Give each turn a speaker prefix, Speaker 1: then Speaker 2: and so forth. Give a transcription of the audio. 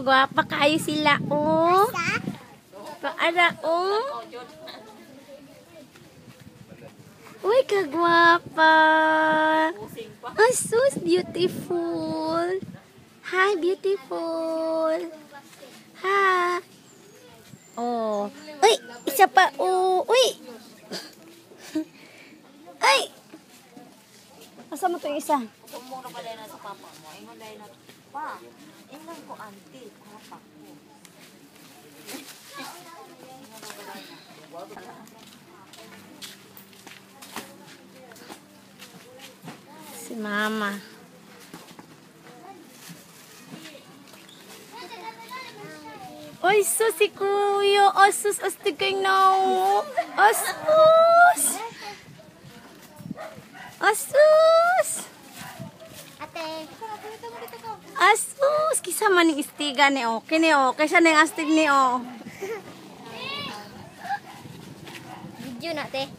Speaker 1: Gwapa kayo sila, oh. Paara, oh. Uy, kagwapa. Oh, so beautiful. Hi, beautiful. Hi. Oh. Uy, isa pa, oh. Uy. Ay. Asa mo to yung isa?
Speaker 2: Kumura ka dahil na sa papa mo. Ingon dahil na, pa, ingon ko auntie, papa ko.
Speaker 1: Si mama. Oy, sus, si kuya. Asus, astig kayo na. Asus. Asus.
Speaker 2: Ate,
Speaker 1: Asus. Kisa man yung istiga ni o. Kini o. Kaysa na yung astig ni o.
Speaker 2: video na, ate.